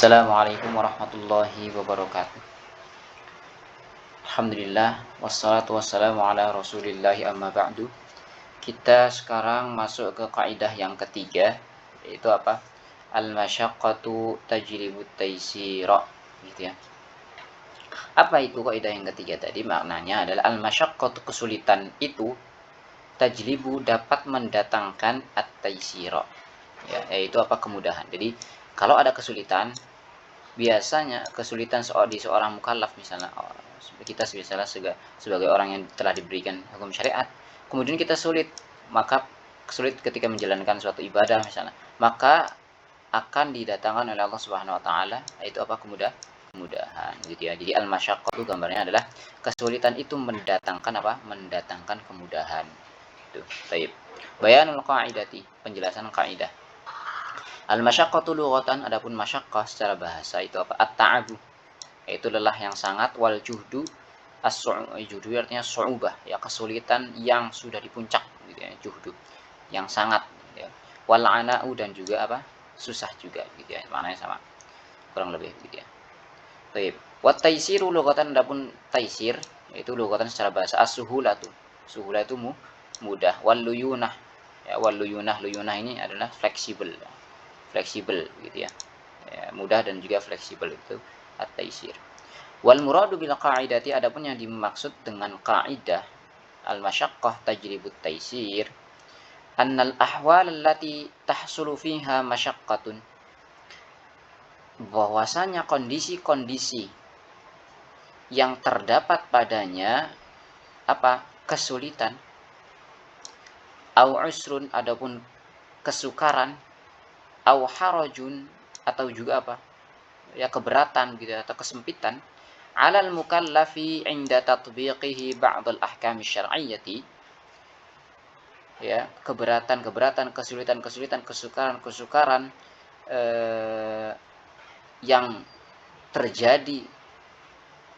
Assalamualaikum warahmatullahi wabarakatuh. Alhamdulillah wassalatu wassalamu ala Rasulillahi amma ba'du. Kita sekarang masuk ke kaidah yang ketiga, yaitu apa? Al-masyaqqatu tajlibut taysira, gitu ya. Apa itu kaidah yang ketiga tadi? Maknanya adalah al-masyaqqatu, kesulitan itu, tajlibu, dapat mendatangkan at-taysira. Ya, yaitu apa? Kemudahan. Jadi kalau ada kesulitan, biasanya kesulitan di seorang mukallaf, misalnya kita misalnya sebagai orang yang telah diberikan hukum syariat, kemudian kita sulit, maka sulit ketika menjalankan suatu ibadah misalnya, maka akan didatangkan oleh Allah Subhanahu wa taala, yaitu apa? Kemudahan, gitu ya. Jadi al-masyaqqah itu gambarnya adalah kesulitan itu mendatangkan apa? Mendatangkan kemudahan. Itu. Baik. Bayanul qaidati, penjelasan kaidah. Al-masyaqqatu lughatan, adapun masyaqqah secara bahasa itu apa? At-ta'abu, yaitu lelah yang sangat, wal juhdu, juhdu artinya su'ubah, ya kesulitan yang sudah di puncak, gitu ya, juhdu yang sangat, gitu ya. Wal ana'u, dan juga apa? Susah juga, gitu ya. Maknanya sama, kurang lebih, gitu ya. Baik. Wat taisiru lughatan, adapun taisir yaitu lughatan secara bahasa as-suhulatu. Suhulah itu mudah. Wal luyunah, ya, wal luyunah, luyunah ini adalah fleksibel, gitu ya. Ya, mudah dan juga fleksibel, itu at-taisir. Wal muradu bil qaidati, adapun yang dimaksud dengan kaidah al-masyaqqah tajribut taisir, annal ahwal allati tahsulu fiha masyaqqatun, bahwasanya kondisi-kondisi yang terdapat padanya apa? Kesulitan, au usrun, adapun kesukaran, au harajun, atau juga apa? Ya keberatan, gitu, atau kesempitan, alal mukallafi inda tatbiqihi ba'd al-ahkam syar'iyyati, ya, keberatan, kesulitan, kesukaran yang terjadi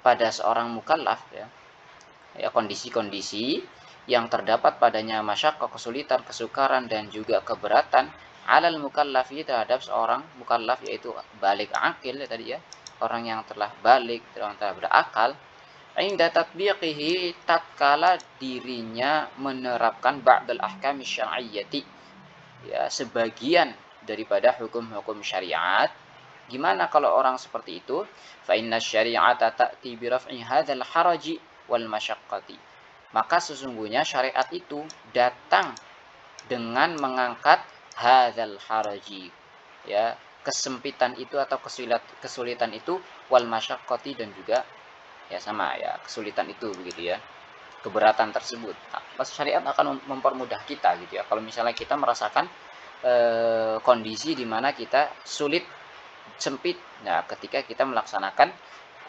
pada seorang mukallaf, ya, kondisi-kondisi yang terdapat padanya masyaqqah, kesulitan, kesukaran, dan juga keberatan, alal mukallafi, terhadap seorang mukallaf, yaitu balik akil, ya, tadi ya, orang yang telah balik, orang yang telah berakal, inda tatbiqihi, tatkala dirinya menerapkan ba'dal ahkam syar'iyyati, ya, sebagian daripada hukum-hukum syariat. Gimana kalau orang seperti itu? Fa inna syari'ata ta'ti bi raf'i hadzal haraji wal masyaqqati, maka sesungguhnya syariat itu datang dengan mengangkat hadzal haraji, ya, kesempitan itu atau kesulitan itu, wal masyaqqati, dan juga ya sama, ya, kesulitan itu, begitu ya, keberatan tersebut. Nah, syariat akan mempermudah kita, gitu ya, kalau misalnya kita merasakan kondisi di mana kita sulit, sempit, nah ketika kita melaksanakan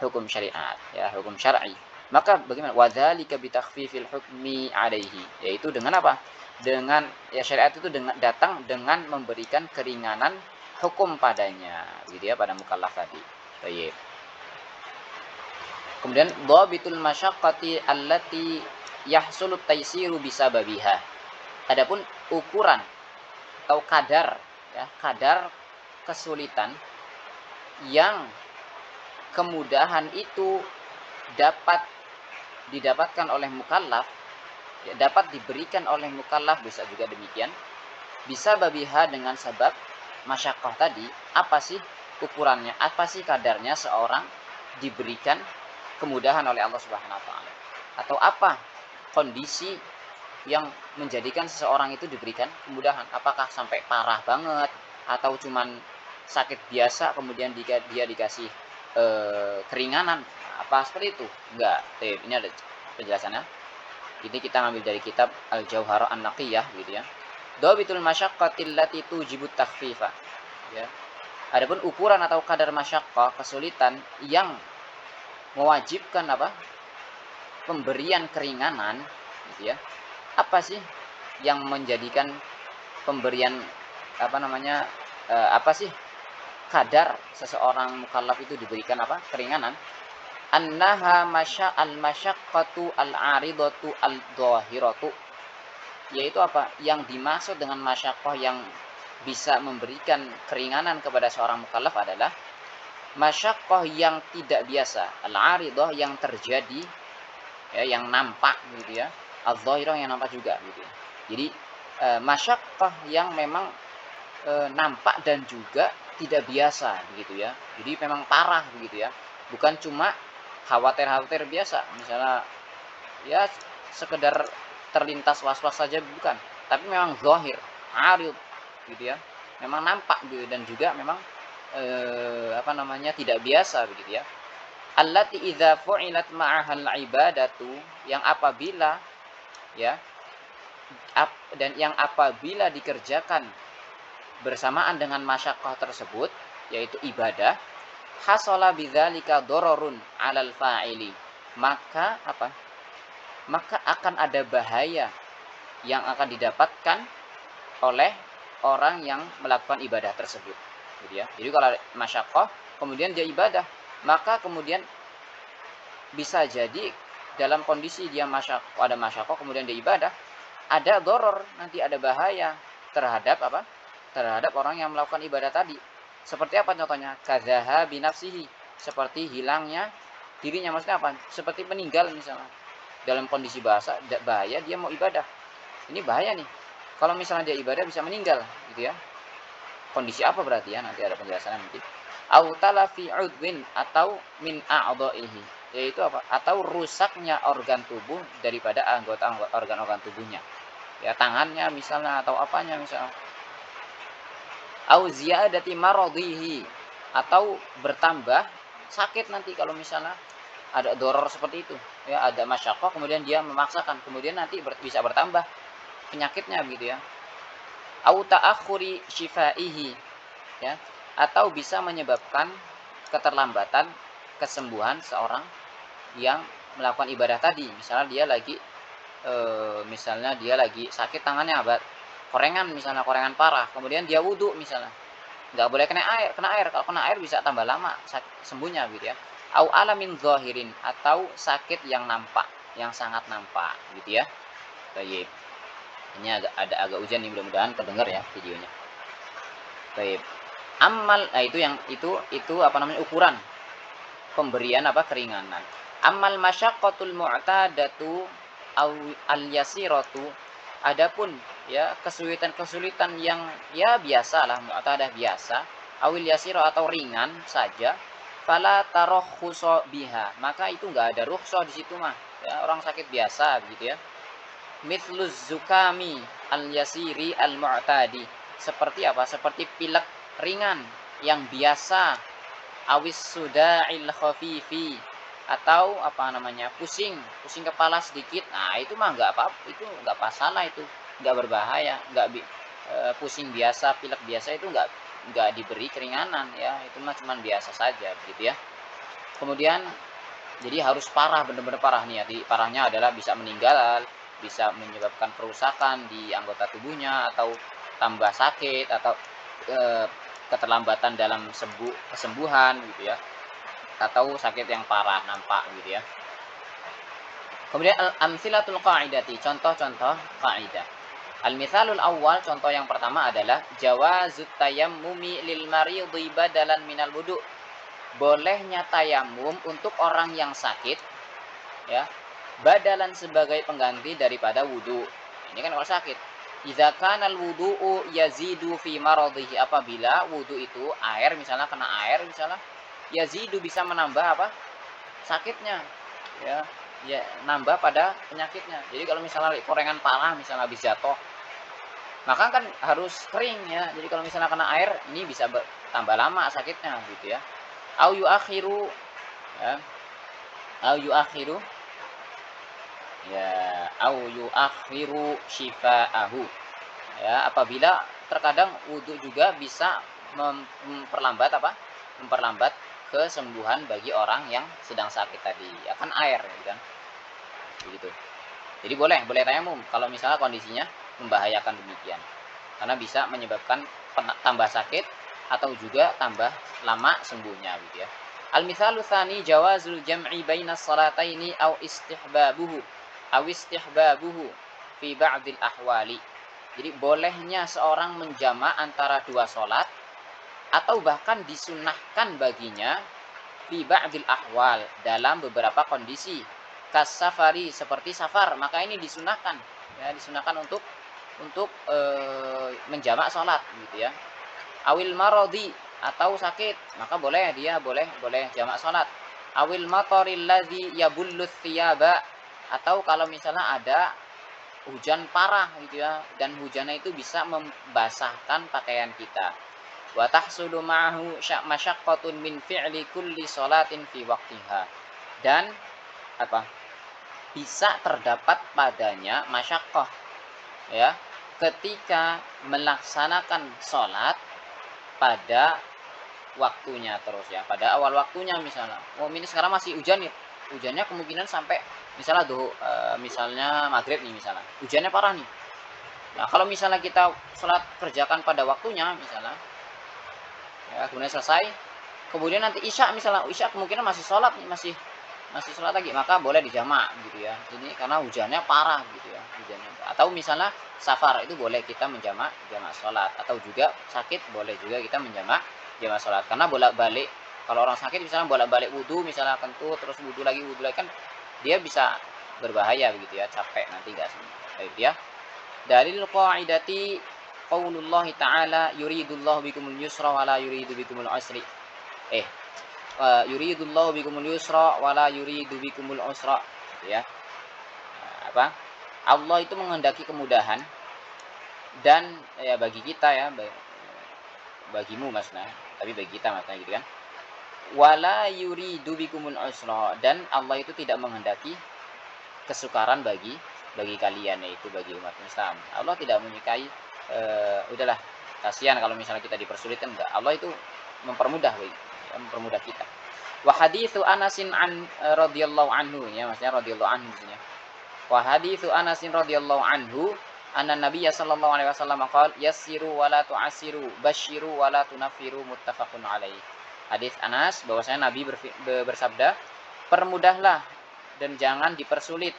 hukum syariat, ya, hukum syar'i, maka bagaimana? Wadzalika bitakhfifil hukmi alaihi, yaitu dengan apa? Dengan, ya, syariat itu datang dengan memberikan keringanan hukum padanya, gitu ya, pada mukallaf tadi. Baik. Kemudian dhabitul masyaqqati allati yahsulu taisiru bisababiha, adapun ukuran atau kadar, ya, kadar kesulitan yang kemudahan itu dapat didapatkan oleh mukallaf, ya, dapat diberikan oleh mukallaf, bisa juga demikian, bisa babiha, dengan sebab masyaqqah tadi. Apa sih ukurannya, apa sih kadarnya seorang diberikan kemudahan oleh Allah Subhanahu wa taala, atau apa kondisi yang menjadikan seseorang itu diberikan kemudahan? Apakah sampai parah banget, atau cuman sakit biasa kemudian dia dikasih keringanan, apa seperti itu? Enggak. Ini ada penjelasannya. Ini kita ngambil dari kitab Al-Jauhar An-Naqiyah, gitu ya. Dhabitul masyaqqatil lati tujibu takhfifa, ya. Adapun ukuran atau kadar masyaqqah, kesulitan yang mewajibkan apa? Pemberian keringanan, gitu ya. Apa sih yang menjadikan pemberian apa sih kadar seseorang mukallaf itu diberikan apa? Keringanan. Annaha al-masyaqqatu al-aridatu al-dhahiratu, yaitu apa? Yang dimaksud dengan masyaqqah yang bisa memberikan keringanan kepada seorang mukallaf adalah masyaqqah yang tidak biasa, al-'aridah yang terjadi, ya, yang nampak gitu ya, adz-dzahirah yang nampak juga gitu ya. Jadi masyaqqah yang memang nampak dan juga tidak biasa begitu ya. Jadi memang parah begitu ya. Bukan cuma khawatir-khawatir biasa, misalnya ya sekedar terlintas was-was saja bukan, tapi memang zahir, arid gitu ya. Memang nampak gitu dan juga memang tidak biasa begitu ya. Allati idza fu'ilat ma'ahal ibadatu, yang apabila ya dan yang apabila dikerjakan bersamaan dengan masyaqqah tersebut, yaitu ibadah, hasala bidzalika dararun 'alal fa'ili, maka apa? Maka akan ada bahaya yang akan didapatkan oleh orang yang melakukan ibadah tersebut gitu ya. Jadi kalau masyaqqah kemudian dia ibadah, maka kemudian bisa jadi dalam kondisi dia ada masyaqqah kemudian dia ibadah, ada doror, nanti ada bahaya terhadap apa? Terhadap orang yang melakukan ibadah tadi. Seperti apa contohnya? Kadzaha binafsihi, seperti hilangnya dirinya, maksudnya apa? Seperti meninggal misalnya. Dalam kondisi bahaya dia mau ibadah. Ini bahaya nih. Kalau misalnya dia ibadah bisa meninggal gitu ya. Kondisi apa berarti ya? Nanti ada penjelasannya nanti. Au talafi udwin, atau min a'dha'ihi, yaitu apa? Atau rusaknya organ tubuh daripada organ-organ tubuhnya. Ya, tangannya misalnya atau apanya misalnya. Au ziyadati maradhihi, atau bertambah sakit nanti kalau misalnya ada doror seperti itu. Ya, ada masyaqqah kemudian dia memaksakan, kemudian nanti bisa bertambah penyakitnya begitu ya. Au ta'akhuri syifaihi, ya, atau bisa menyebabkan keterlambatan kesembuhan seorang yang melakukan ibadah tadi. Misalnya dia lagi sakit tangannya, korengan misalnya, korengan parah, kemudian dia wudhu misalnya, nggak boleh kena air, kalau kena air bisa tambah lama sembuhnya gitu ya. Au alamin zahirin, atau sakit yang nampak, yang sangat nampak gitu ya. Baik, ini agak hujan nih, mudah-mudahan kedengar ya videonya. Baik, itu ukuran pemberian keringanan. Amal masyaqqatul mu'tadatu al yasiratu, adapun ya kesulitan-kesulitan yang ya biasalah, mu'tadah biasa, awil yasira atau ringan saja, fala tarakhusa biha, maka itu enggak ada rukhsah di situ mah. Ya, orang sakit biasa gitu ya. Mithluz zukami al yasiri al mu'tadi, seperti apa? Seperti pilek ringan yang biasa, awis suda'il khafifi, atau pusing kepala sedikit. Nah, itu mah enggak apa, itu enggak masalah, itu enggak berbahaya, pusing biasa, pilek biasa itu enggak diberi keringanan ya, itu mah cuman biasa saja gitu ya. Kemudian jadi harus parah, benar-benar parah nih ya. Parahnya adalah bisa meninggal, bisa menyebabkan kerusakan di anggota tubuhnya, atau tambah sakit, atau keterlambatan dalam kesembuhan gitu ya, atau sakit yang parah nampak gitu ya. Kemudian al-amsilatul qa'idati, contoh-contoh kaidah. Al-mithalul awal, contoh yang pertama adalah jawazut tayammumi lil maridhi badalan minal wudu. Bolehnya tayamum untuk orang yang sakit ya, badalan sebagai pengganti daripada wudu. Ini kan orang sakit. Idza kana al-wudu'u yazidu fi maradhihi, apabila wudu itu air misalnya, kena air misalnya, yazidu bisa menambah sakitnya. Ya, ya nambah pada penyakitnya. Jadi kalau misalnya korengan parah misalnya habis jatuh, maka kan harus kering ya. Jadi kalau misalnya kena air, ini bisa tambah lama sakitnya gitu ya. Au yuakhiru ya. Au yuakhiru ya, au yuakhiru syifaahu. Ya, apabila terkadang wudu juga bisa memperlambat memperlambat kesembuhan bagi orang yang sedang sakit tadi. Ya kan air gitu kan. Begitu. Jadi boleh tayamum kalau misalnya kondisinya membahayakan demikian. Karena bisa menyebabkan tambah sakit atau juga tambah lama sembuhnya gitu ya. Al-mithalu tsani jawazul jam'i baina salataini aw istihbabuhu fi ba'dil ahwali. Jadi bolehnya seorang menjama' antara dua salat atau bahkan disunnahkan baginya fi ba'dil ahwal, dalam beberapa kondisi, kasafari, seperti safar, maka ini disunahkan, ya, disunahkan untuk menjamak sholat gitu ya. Awil marodi, atau sakit, maka boleh dia boleh jamak sholat. Awil matoril ladzi yabullut thiyaba, atau kalau misalnya ada hujan parah gitu ya, dan hujannya itu bisa membasahkan pakaian kita. Wa tahsulu ma'ahu masyaqqatun min fi'li kulli sholatin fi waqtiha, dan apa, bisa terdapat padanya masyaqqah, ya, ketika melaksanakan sholat pada waktunya terus ya, pada awal waktunya. Misalnya ini sekarang masih hujan nih, hujannya kemungkinan sampai misalnya misalnya maghrib nih, misalnya hujannya parah nih. Nah, kalau misalnya kita sholat kerjakan pada waktunya misalnya, ya, kemudian selesai, kemudian nanti isya, misalnya isya kemungkinan masih sholat nih, masih sholat lagi, maka boleh dijamak gitu ya. Ini karena hujannya parah gitu ya, hujannya. Atau misalnya safar, itu boleh kita jamak sholat. Atau juga sakit, boleh juga kita jamak sholat. Karena bolak-balik, kalau orang sakit misalnya bolak-balik wudhu, misalnya kentut terus wudhu lagi kan dia bisa berbahaya begitu ya, capek nanti gak sembuh. Baik ya. Dalil qaidati qaulullah ta'ala yuridullahu bikumul yusra wa la yuridu bikumul usri. Yuridullahu bikumul yusra wa la yuridu bikumul usra, gitu ya. Apa? Allah itu menghendaki kemudahan, dan ya bagi kita ya, bagimu Masna, tapi bagi kita Masna gitu kan. Wala yuridu bikumul usra, dan Allah itu tidak menghendaki kesukaran bagi kalian, yaitu bagi umat Islam. Allah tidak menyukai udahlah, kasihan kalau misalnya kita dipersulit, enggak. Allah itu mempermudah kita. Wa haditsu Anasin an radhiyallahu anhu, ya, maksudnya radhiyallahu anhu maksudnya. Wa haditsu Anasin radhiyallahu anhu anna Nabiyya sallallahu alaihi wasallam qala yassiru wa la tu'assiru basyiru wa la tunaffiru, muttafaqun alaih. Hadis Anas bahwasanya Nabi bersabda, permudahlah dan jangan dipersulit,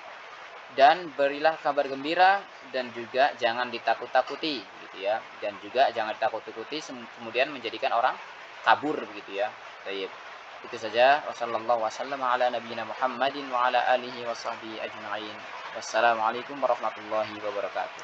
dan berilah kabar gembira dan juga jangan ditakut-takuti gitu ya, dan juga jangan ditakut-takuti kemudian menjadikan orang kabur begitu ya. Baik. Itu saja. Wassallallahu wasallam ala nabiyina Muhammadin wa ala alihi washabbihi ajma'in. Wassalamualaikum warahmatullahi wabarakatuh.